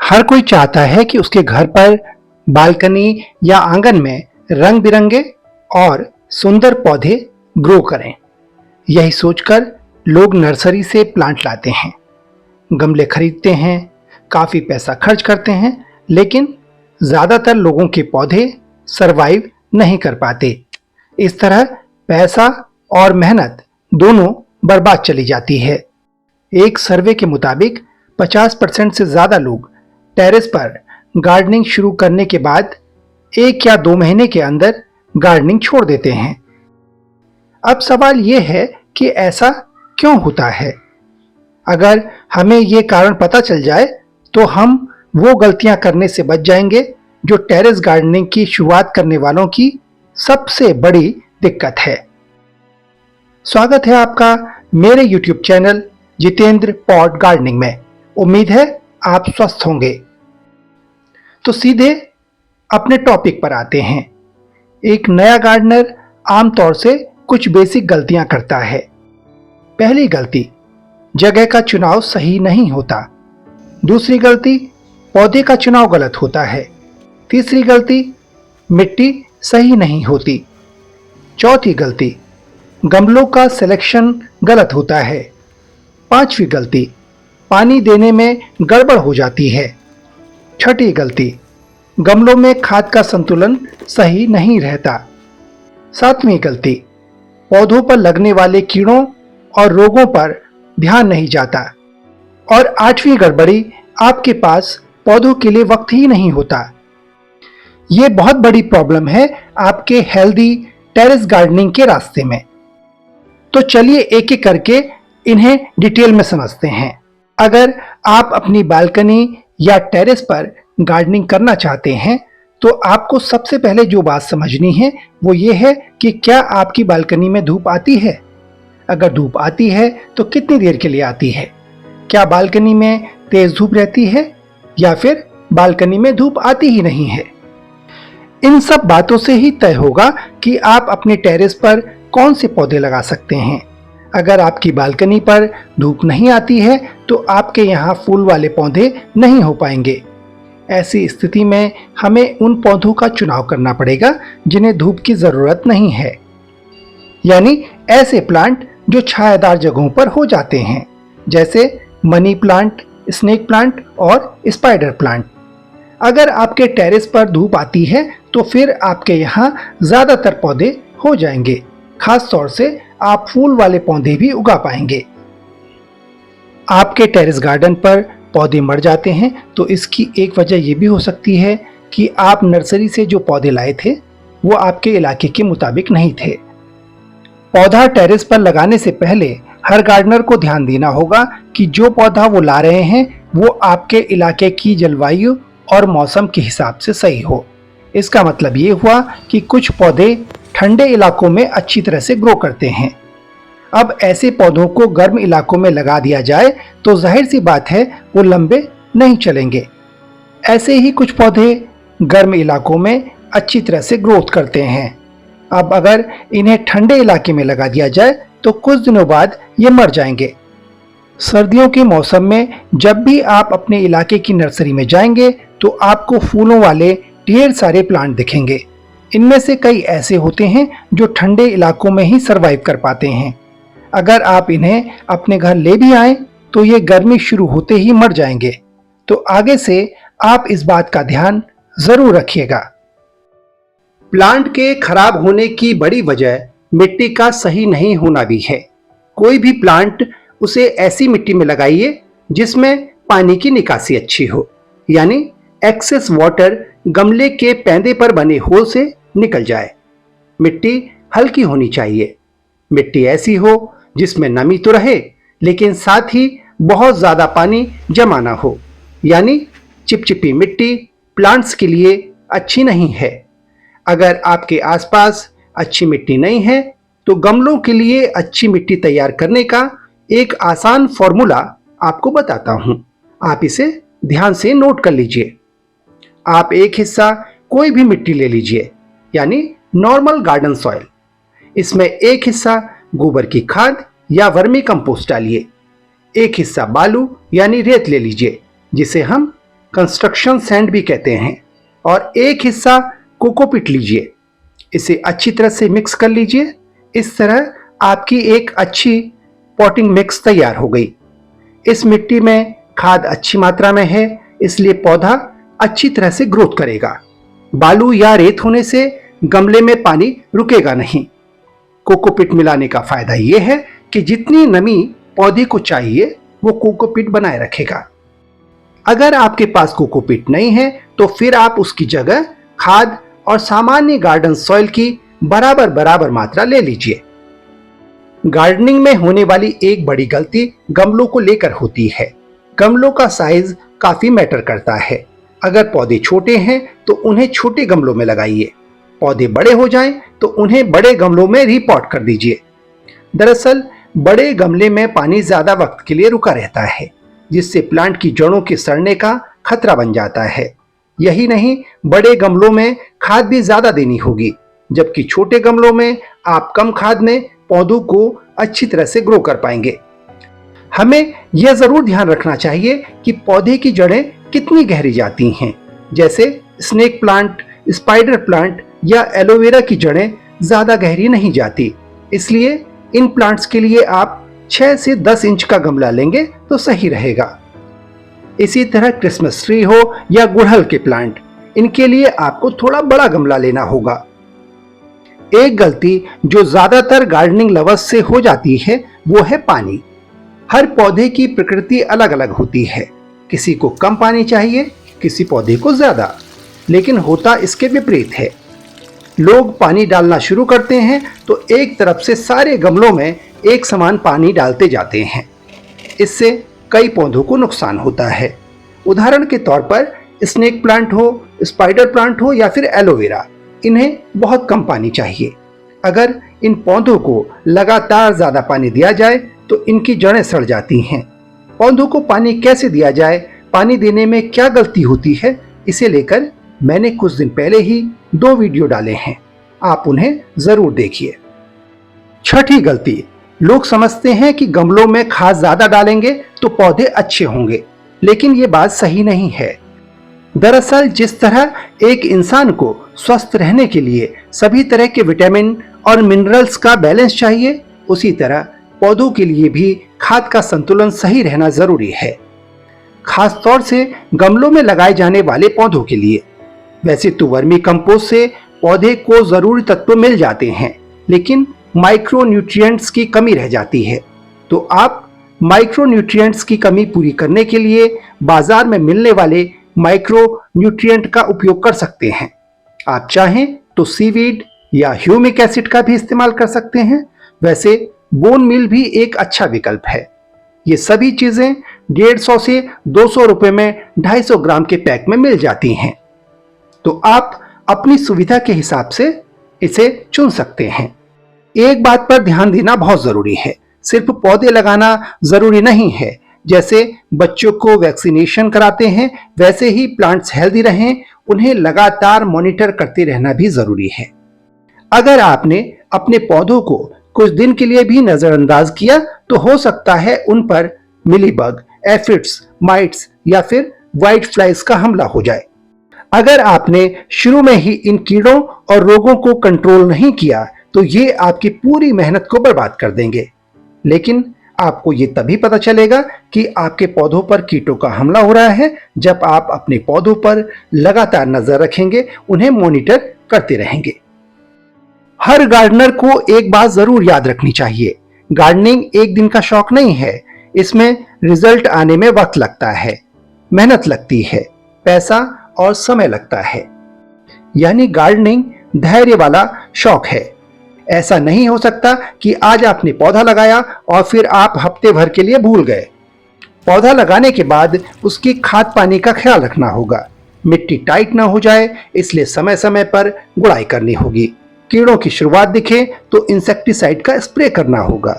हर कोई चाहता है कि उसके घर पर बालकनी या आंगन में रंग बिरंगे और सुंदर पौधे ग्रो करें। यही सोचकर लोग नर्सरी से प्लांट लाते हैं, गमले खरीदते हैं, काफी पैसा खर्च करते हैं, लेकिन ज्यादातर लोगों के पौधे सरवाइव नहीं कर पाते। इस तरह पैसा और मेहनत दोनों बर्बाद चली जाती है। एक सर्वे के मुताबिक 50% से ज्यादा लोग टेरेस पर गार्डनिंग शुरू करने के बाद 1 या 2 महीने के अंदर गार्डनिंग छोड़ देते हैं। अब सवाल यह है कि ऐसा क्यों होता है? अगर हमें यह कारण पता चल जाए तो हम वो गलतियां करने से बच जाएंगे जो टेरेस गार्डनिंग की शुरुआत करने वालों की सबसे बड़ी दिक्कत है। स्वागत है आपका मेरे YouTube channel Jitendra pot gardening में। उम्मीद है आप स्वस्थ होंगे। तो सीधे अपने टॉपिक पर आते हैं। एक नया गार्डनर आमतौर से कुछ बेसिक गलतियां करता है। पहली गलती, जगह का चुनाव सही नहीं होता। दूसरी गलती, पौधे का चुनाव गलत होता है। तीसरी गलती, मिट्टी सही नहीं होती। चौथी गलती, गमलों का सिलेक्शन गलत होता है। पांचवी गलती, पानी देने में गड़बड़ हो जाती है। छठी गलती, गमलों में खाद का संतुलन सही नहीं रहता। सातवीं गलती, पौधों पर लगने वाले कीड़ों और रोगों पर ध्यान नहीं जाता। और आठवीं गड़बड़ी, आपके पास पौधों के लिए वक्त ही नहीं होता। ये बहुत बड़ी प्रॉब्लम है आपके हेल्दी टेरेस गार्डनिंग के रास्ते में। तो चलिए एक एक करके इन्हें डिटेल में समझते हैं। अगर आप अपनी बालकनी या टेरेस पर गार्डनिंग करना चाहते हैं तो आपको सबसे पहले जो बात समझनी है वो ये है कि क्या आपकी बालकनी में धूप आती है? अगर धूप आती है तो कितनी देर के लिए आती है? क्या बालकनी में तेज धूप रहती है या फिर बालकनी में धूप आती ही नहीं है? इन सब बातों से ही तय होगा कि आप अपने टेरेस पर कौन से पौधे लगा सकते हैं। अगर आपकी बालकनी पर धूप नहीं आती है तो आपके यहाँ फूल वाले पौधे नहीं हो पाएंगे। ऐसी स्थिति में हमें उन पौधों का चुनाव करना पड़ेगा जिन्हें धूप की जरूरत नहीं है, यानी ऐसे प्लांट जो छायादार जगहों पर हो जाते हैं, जैसे मनी प्लांट, स्नेक प्लांट और स्पाइडर प्लांट। अगर आपके टेरेस पर धूप आती है तो फिर आपके यहाँ ज्यादातर पौधे हो जाएंगे। खास तौर से आप फूल वाले पौधे भी उगा पाएंगे। आपके टेरेस गार्डन पर पौधे मर जाते हैं तो इसकी एक वजह यह भी हो सकती है कि आप नर्सरी से जो पौधे लाए थे वो आपके इलाके के मुताबिक नहीं थे। पौधा टेरेस पर लगाने से पहले हर गार्डनर को ध्यान देना होगा कि जो पौधा वो ला रहे हैं वो आपके इलाके की जलवायु और मौसम के हिसाब से सही हो। इसका मतलब ये हुआ कि कुछ पौधे ठंडे इलाकों में अच्छी तरह से ग्रो करते हैं। अब ऐसे पौधों को गर्म इलाकों में लगा दिया जाए तो जाहिर सी बात है वो लंबे नहीं चलेंगे। ऐसे ही कुछ पौधे गर्म इलाकों में अच्छी तरह से ग्रोथ करते हैं। अब अगर इन्हें ठंडे इलाके में लगा दिया जाए तो कुछ दिनों बाद ये मर जाएंगे। सर्दियों के मौसम में जब भी आप अपने इलाके की नर्सरी में जाएंगे तो आपको फूलों वाले ढेर सारे प्लांट दिखेंगे। इनमें से कई ऐसे होते हैं जो ठंडे इलाकों में ही सरवाइव कर पाते हैं। अगर आप इन्हें अपने घर ले भी आए तो ये गर्मी शुरू होते ही मर जाएंगे। तो आगे से आप इस बात का ध्यान जरूर रखिएगा। प्लांट के खराब होने की बड़ी वजह मिट्टी का सही नहीं होना भी है। कोई भी प्लांट उसे ऐसी मिट्टी में लगाइए जिसमें पानी की निकासी अच्छी हो, यानी एक्सेस वाटर गमले के पैंदे पर बने होल से निकल जाए। मिट्टी हल्की होनी चाहिए। मिट्टी ऐसी हो जिसमें नमी तो रहे लेकिन साथ ही बहुत ज्यादा पानी जमा ना हो, यानी चिपचिपी मिट्टी प्लांट्स के लिए अच्छी नहीं है। अगर आपके आसपास अच्छी मिट्टी नहीं है तो गमलों के लिए अच्छी मिट्टी तैयार करने का एक आसान फॉर्मूला आपको बताता हूं। आप इसे ध्यान से नोट कर लीजिए। आप एक हिस्सा कोई भी मिट्टी ले लीजिए, यानी नॉर्मल गार्डन सॉइल। इसमें एक हिस्सा गोबर की खाद या वर्मी कंपोस्ट डालिए। एक हिस्सा बालू यानी रेत ले लीजिए जिसे हम कंस्ट्रक्शन सैंड भी कहते हैं, और एक हिस्सा कोकोपीट लीजिए। इसे अच्छी तरह से मिक्स कर लीजिए। इस तरह आपकी एक अच्छी पॉटिंग मिक्स तैयार हो गई। इस मिट्टी में खाद अच्छी मात्रा में है, इसलिए पौधा अच्छी तरह से ग्रोथ करेगा। बालू या रेत होने से गमले में पानी रुकेगा नहीं। कोकोपीट मिलाने का फायदा यह है कि जितनी नमी पौधे को चाहिए वो कोकोपीट बनाए रखेगा। अगर आपके पास कोकोपीट नहीं है तो फिर आप उसकी जगह खाद और सामान्य गार्डन सॉइल की बराबर बराबर मात्रा ले लीजिए। गार्डनिंग में होने वाली एक बड़ी गलती गमलों को लेकर होती है। गमलों का साइज काफी मैटर करता है। अगर पौधे छोटे हैं तो उन्हें छोटे गमलों में लगाइए। पौधे बड़े हो जाएं तो उन्हें बड़े गमलों में रीपॉट कर दीजिए। दरअसल बड़े गमले में पानी ज्यादा वक्त के लिए रुका रहता है, जिससे प्लांट की जड़ों के सड़ने का खतरा बन जाता है। यही नहीं, बड़े गमलों में खाद भी ज्यादा देनी होगी, जबकि छोटे गमलों में आप कम खाद में पौधों को अच्छी तरह से ग्रो कर पाएंगे। हमें यह जरूर ध्यान रखना चाहिए कि पौधे की जड़ें कितनी गहरी जाती हैं। जैसे स्नेक प्लांट, स्पाइडर प्लांट या एलोवेरा की जड़ें ज्यादा गहरी नहीं जाती, इसलिए इन प्लांट्स के लिए आप 6 से 10 इंच का गमला लेंगे तो सही रहेगा। इसी तरह क्रिसमस ट्री हो या गुड़हल के प्लांट, इनके लिए आपको थोड़ा बड़ा गमला लेना होगा। एक गलती जो ज्यादातर गार्डनिंग लवर्स से हो जाती है वो है पानी। हर पौधे की प्रकृति अलग अलग होती है। किसी को कम पानी चाहिए, किसी पौधे को ज्यादा, लेकिन होता इसके विपरीत है। लोग पानी डालना शुरू करते हैं तो एक तरफ से सारे गमलों में एक समान पानी डालते जाते हैं। इससे कई पौधों को नुकसान होता है। उदाहरण के तौर पर स्नेक प्लांट हो, स्पाइडर प्लांट हो या फिर एलोवेरा, इन्हें बहुत कम पानी चाहिए। अगर इन पौधों को लगातार ज्यादा पानी दिया जाए तो इनकी जड़ें सड़ जाती हैं। पौधों को पानी कैसे दिया जाए, पानी देने में क्या गलती होती है, इसे लेकर मैंने कुछ दिन पहले ही 2 वीडियो डाले हैं, आप उन्हें जरूर देखिए। छठी गलती, लोग समझते हैं कि गमलों में खाद ज्यादा डालेंगे तो पौधे अच्छे होंगे, लेकिन ये बात सही नहीं है। दरअसल जिस तरह एक इंसान को स्वस्थ रहने के लिए सभी तरह के विटामिन और मिनरल्स का बैलेंस चाहिए, उसी तरह पौधों के लिए भी खाद का संतुलन सही रहना जरूरी है, खास तौर से गमलों में लगाए जाने वाले पौधों के लिए। वैसे तो वर्मी कंपोस्ट से पौधे को जरूरी तत्व मिल जाते हैं, लेकिन माइक्रो न्यूट्रिएंट्स की कमी रह जाती है। तो आप माइक्रो न्यूट्रिएंट्स की कमी पूरी करने के लिए बाजार में मिलने वाले माइक्रो न्यूट्रिएंट का उपयोग कर सकते हैं। आप चाहें तो सीवीड या ह्यूमिक एसिड का भी इस्तेमाल कर सकते हैं। वैसे बोन मील भी एक अच्छा विकल्प है। ये सभी चीजें 150 से 200 रुपए में 250 ग्राम के पैक में मिल जाती हैं। तो आप अपनी सुविधा के हिसाब से इसे चुन सकते हैं। एक बात पर ध्यान देना बहुत जरूरी है, सिर्फ पौधे लगाना जरूरी नहीं है। जैसे बच्चों को वैक्सीनेशन कराते हैं, वैसे ही प्लांट्स हेल्दी रहें, उन्हें लगातार मॉनिटर करते रहना भी जरूरी है। अगर आपने अपने पौधों को कुछ दिन के लिए भी नजरअंदाज किया तो हो सकता है उन पर मिलीबग, एफिड्स, माइट्स या फिर व्हाइट फ्लाइज का हमला हो जाए। अगर आपने शुरू में ही इन कीड़ों और रोगों को कंट्रोल नहीं किया तो ये आपकी पूरी मेहनत को बर्बाद कर देंगे। लेकिन आपको ये तभी पता चलेगा कि आपके पौधों पर कीटों का हमला हो रहा है जब आप अपने पौधों पर लगातार नजर रखेंगे, उन्हें मॉनिटर करते रहेंगे। हर गार्डनर को एक बात जरूर याद रखनी चाहिए, गार्डनिंग एक दिन का शौक नहीं है। इसमें रिजल्ट आने में वक्त लगता है, मेहनत लगती है, पैसा और समय लगता है। यानी गार्डनिंग धैर्य वाला शौक है। ऐसा नहीं हो सकता कि आज आपने पौधा लगाया और फिर आप हफ्ते भर के लिए भूल गए। पौधा लगाने के बाद उसकी खाद पानी का ख्याल रखना होगा। मिट्टी टाइट ना हो जाए इसलिए समय समय पर गुड़ाई करनी होगी। कीड़ों की शुरुआत दिखे तो इंसेक्टिसाइड का स्प्रे करना होगा।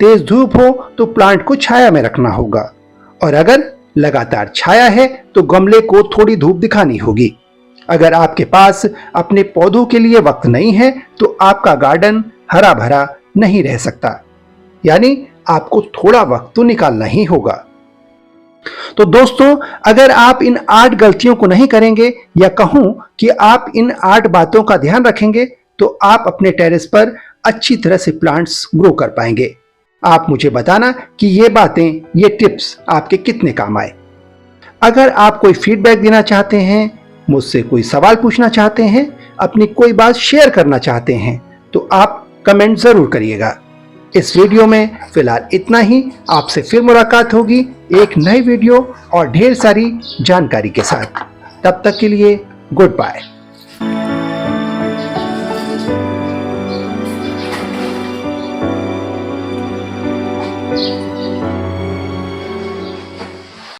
तेज धूप हो तो प्लांट को छाया में रखना होगा, और अगर लगातार छाया है तो गमले को थोड़ी धूप दिखानी होगी। अगर आपके पास अपने पौधों के लिए वक्त नहीं है तो आपका गार्डन हरा भरा नहीं रह सकता। यानी आपको थोड़ा वक्त तो निकालना ही होगा। तो दोस्तों, अगर आप इन 8 गलतियों को नहीं करेंगे या कहूं कि आप इन 8 बातों का ध्यान रखेंगे तो आप अपने टेरेस पर अच्छी तरह से प्लांट्स ग्रो कर पाएंगे। आप मुझे बताना कि ये बातें, ये टिप्स आपके कितने काम आए। अगर आप कोई फीडबैक देना चाहते हैं, मुझसे कोई सवाल पूछना चाहते हैं, अपनी कोई बात शेयर करना चाहते हैं तो आप कमेंट जरूर करिएगा। इस वीडियो में फिलहाल इतना ही। आपसे फिर मुलाकात होगी एक नई वीडियो और ढेर सारी जानकारी के साथ। तब तक के लिए गुड बाय।